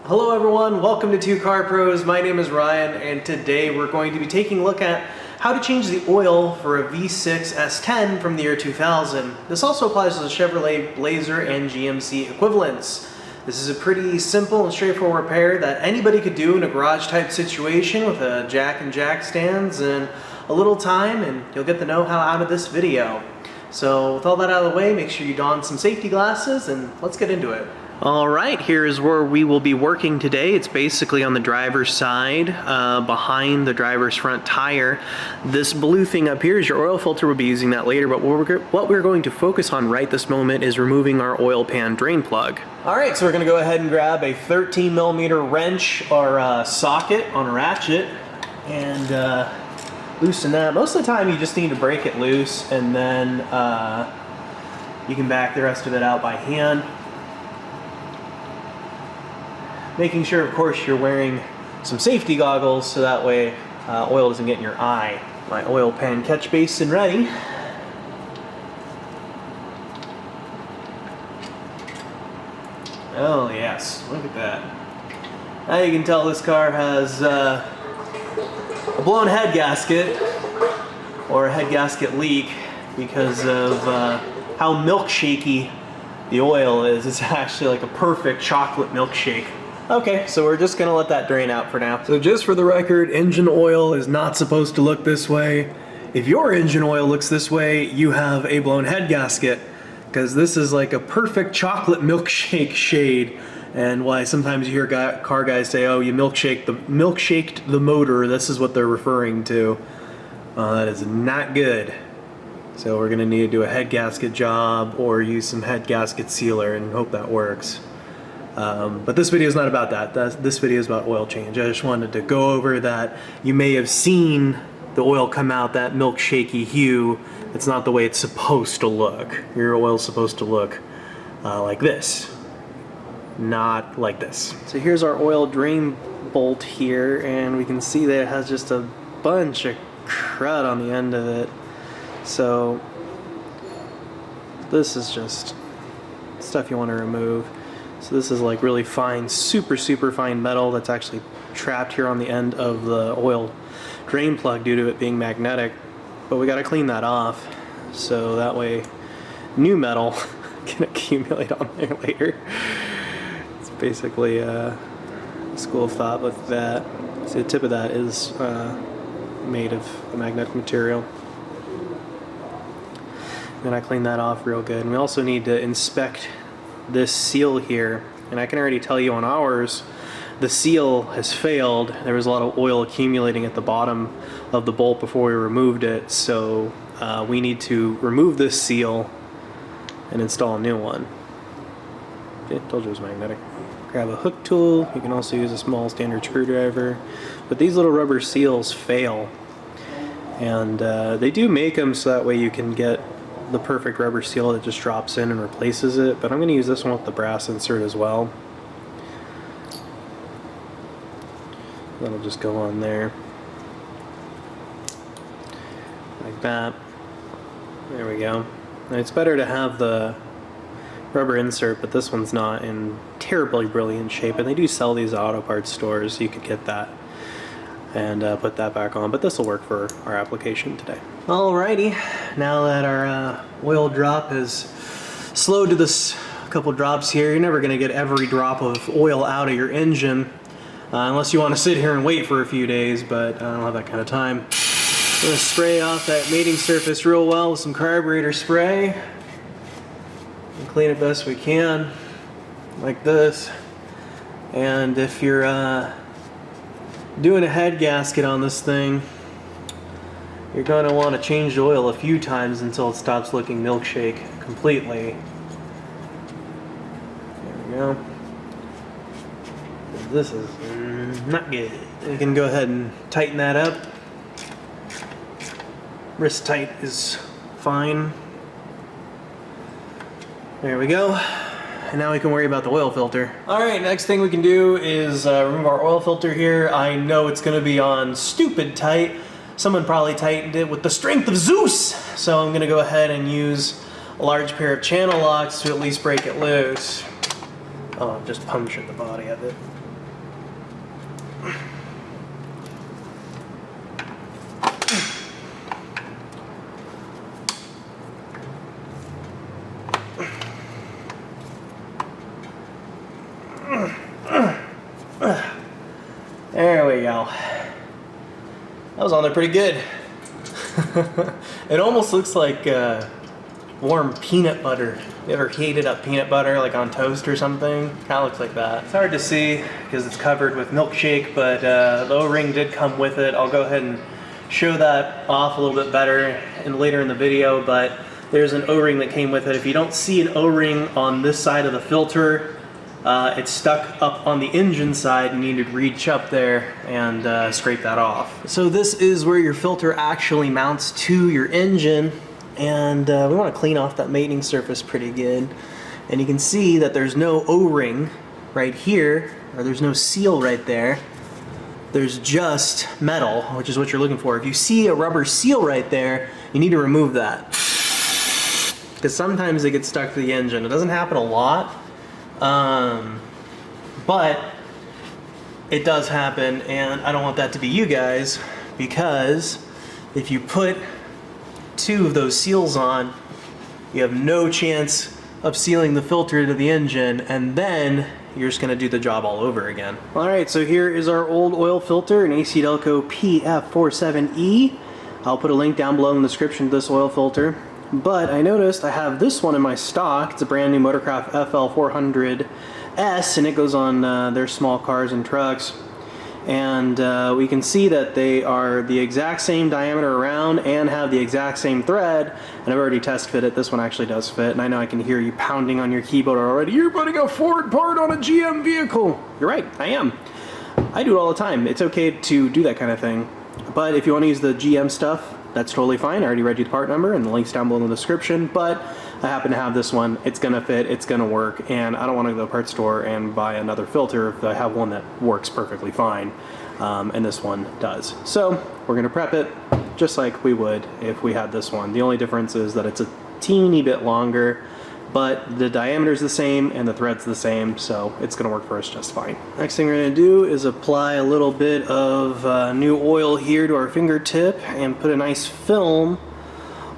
Hello everyone, welcome to Two Car Pros. My name is Ryan and today we're going to be taking a look at how to change the oil for a V6 S10 from the year 2000. This also applies to the Chevrolet Blazer and GMC equivalents. This is a pretty simple and straightforward repair that anybody could do in a garage type situation with a jack and jack stands and a little time, and you'll get the know-how out of this video. So with all that out of the way, make sure you don some safety glasses and let's get into it. Alright, here is where we will be working today. It's basically on the driver's side, behind the driver's front tire. This blue thing up here is your oil filter. We'll be using that later, but what we're going to focus on right this moment is removing our oil pan drain plug. Alright, so we're going to go ahead and grab a 13mm wrench or socket on a ratchet and loosen that. Most of the time you just need to break it loose, and then you can back the rest of it out by hand. Making sure, of course, you're wearing some safety goggles so that way oil doesn't get in your eye. My oil pan catch basin ready. Oh yes, look at that. Now you can tell this car has a blown head gasket or a head gasket leak because of how milkshakey the oil is. It's actually like a perfect chocolate milkshake. Okay, so we're just gonna let that drain out for now. So just for the record, engine oil is not supposed to look this way. If your engine oil looks this way, you have a blown head gasket, because this is like a perfect chocolate milkshake shade. And why sometimes you hear car guys say, oh, you milkshaked the motor. This is what they're referring to. That is not good. So we're gonna need to do a head gasket job or use some head gasket sealer and hope that works. But this video is not about that. This video is about oil change. I just wanted to go over that. You may have seen the oil come out that milkshakey hue. It's not the way it's supposed to look. Your oil's supposed to look like this, not like this. So here's our oil drain bolt here, and we can see that it has just a bunch of crud on the end of it. So this is just stuff you want to remove. So this is like really fine, super fine metal that's actually trapped here on the end of the oil drain plug due to it being magnetic. But we got to clean that off so that way new metal can accumulate on there later. It's basically a school of thought with that. So the tip of that is made of a magnetic material. Then I clean that off real good. And we also need to inspect this seal here, and I can already tell you on ours the seal has failed. There was a lot of oil accumulating at the bottom of the bolt before we removed it, so we need to remove this seal and install a new one. Okay, told you it was magnetic. Grab a hook tool. You can also use a small standard screwdriver, but these little rubber seals fail, and they do make them so that way you can get the perfect rubber seal that just drops in and replaces it, but I'm going to use this one with the brass insert as well. That'll just go on there like that. There we go. Now it's better to have the rubber insert, but this one's not in terribly brilliant shape, and they do sell these at auto parts stores, so you could get that and put that back on, but this will work for our application today. Alrighty, now that our oil drop has slowed to this couple drops here, you're never going to get every drop of oil out of your engine unless you want to sit here and wait for a few days, but I don't have that kind of time. I'm going to spray off that mating surface real well with some carburetor spray and clean it best we can, like this. And if you're doing a head gasket on this thing, you're going to want to change the oil a few times until it stops looking milkshake completely. There we go. This is not good. You can go ahead and tighten that up. Wrist tight is fine. There we go. And now we can worry about the oil filter. Alright, next thing we can do is remove our oil filter here. I know it's going to be on stupid tight. Someone probably tightened it with the strength of Zeus. So I'm going to go ahead and use a large pair of channel locks to at least break it loose. Oh, just punctured the body of it. There we go. That was on there pretty good. It almost looks like warm peanut butter. You ever heated up peanut butter like on toast or something? Kind of looks like that. It's hard to see because it's covered with milkshake, but the O-ring did come with it. I'll go ahead and show that off a little bit better later in the video, but there's an O-ring that came with it. If you don't see an O-ring on this side of the filter, it's stuck up on the engine side. You need to reach up there and scrape that off. So this is where your filter actually mounts to your engine, and we want to clean off that mating surface pretty good. And you can see that there's no O-ring right here, or there's no seal right there. There's just metal, which is what you're looking for. If you see a rubber seal right there, you need to remove that, because sometimes it gets stuck to the engine. It doesn't happen a lot, but it does happen, and I don't want that to be you guys, because if you put 2 of those seals on, you have no chance of sealing the filter to the engine, and then you're just going to do the job all over again. Alright, so here is our old oil filter, an AC Delco PF47E. I'll put a link down below in the description to this oil filter. But I noticed I have this one in my stock. It's a brand new Motorcraft FL400S, and it goes on their small cars and trucks. And we can see that they are the exact same diameter around and have the exact same thread. And I've already test fitted. This one actually does fit, and I know I can hear you pounding on your keyboard already. You're putting a Ford part on a GM vehicle. You're right, I am. I do it all the time. It's okay to do that kind of thing. But if you want to use the GM stuff, that's totally fine. I already read you the part number and the link's down below in the description, but I happen to have this one. It's gonna fit, it's gonna work, and I don't want to go to the parts store and buy another filter if I have one that works perfectly fine, and this one does. So we're gonna prep it just like we would if we had this one. The only difference is that it's a teeny bit longer, but the diameter is the same and the thread's the same, so it's gonna work for us just fine. Next thing we're gonna do is apply a little bit of new oil here to our fingertip and put a nice film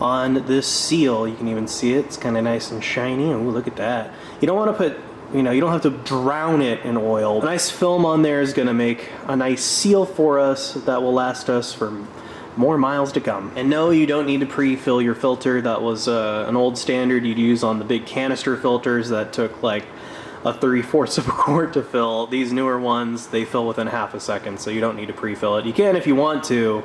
on this seal. You can even see it, it's kind of nice and shiny. Oh, look at that. You don't want to put, you don't have to drown it in oil. A nice film on there is gonna make a nice seal for us that will last us for more miles to come. And no, you don't need to pre-fill your filter. That was an old standard you'd use on the big canister filters that took like a 3/4 of a quart to fill. These newer ones, they fill within half a second, so you don't need to pre-fill it. You can if you want to.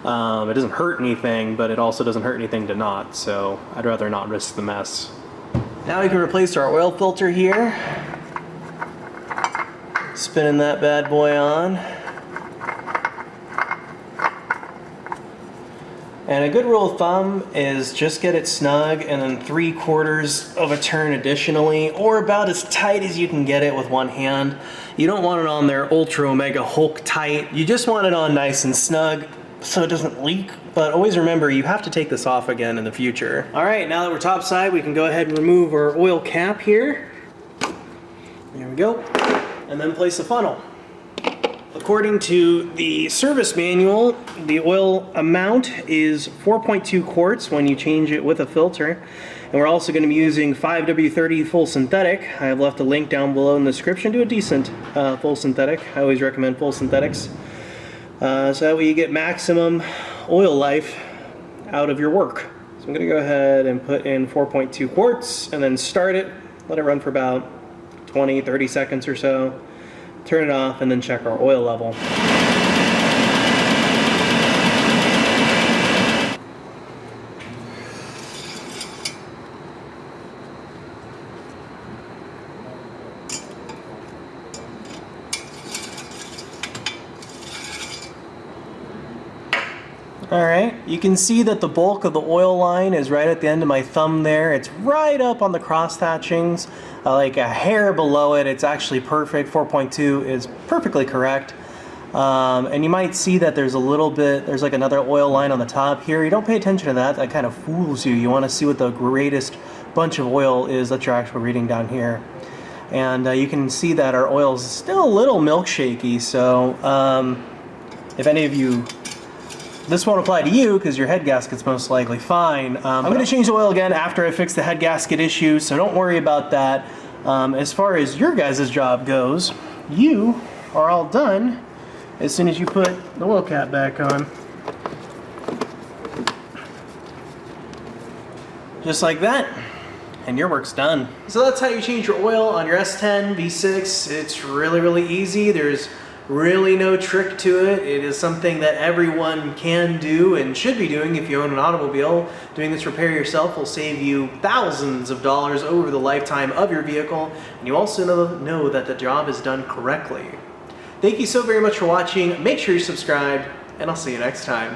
It doesn't hurt anything, but it also doesn't hurt anything to not, so I'd rather not risk the mess. Now we can replace our oil filter here. Spinning that bad boy on. And a good rule of thumb is just get it snug and then 3/4 of a turn additionally, or about as tight as you can get it with one hand. You don't want it on there ultra omega Hulk tight. You just want it on nice and snug so it doesn't leak. But always remember, you have to take this off again in the future. All right, now that we're topside, we can go ahead and remove our oil cap here. There we go. And then place the funnel. According to the service manual, the oil amount is 4.2 quarts when you change it with a filter. And we're also going to be using 5W30 full synthetic. I have left a link down below in the description to a decent full synthetic. I always recommend full synthetics. So that way you get maximum oil life out of your work. So I'm going to go ahead and put in 4.2 quarts and then start it. Let it run for about 20-30 seconds or so. Turn it off and then check our oil level. Alright, you can see that the bulk of the oil line is right at the end of my thumb there. It's right up on the cross hatchings, like a hair below it. It's actually perfect. 4.2 is perfectly correct. And you might see that there's a little bit, there's like another oil line on the top here. You don't pay attention to that. That kind of fools you. You want to see what the greatest bunch of oil is that you're actually reading down here. And you can see that our oil is still a little milkshaky, so if any of you, this won't apply to you because your head gasket's most likely fine. I'm going to change the oil again after I fix the head gasket issue, so don't worry about that. As far as your guys' job goes, you are all done as soon as you put the oil cap back on. Just like that, and your work's done. So that's how you change your oil on your S10 V6. It's really, really easy. There's really no trick to it. It is something that everyone can do and should be doing if you own an automobile. Doing this repair yourself will save you thousands of dollars over the lifetime of your vehicle, and you also know that the job is done correctly. Thank you so very much for watching. Make sure you're subscribed, and I'll see you next time.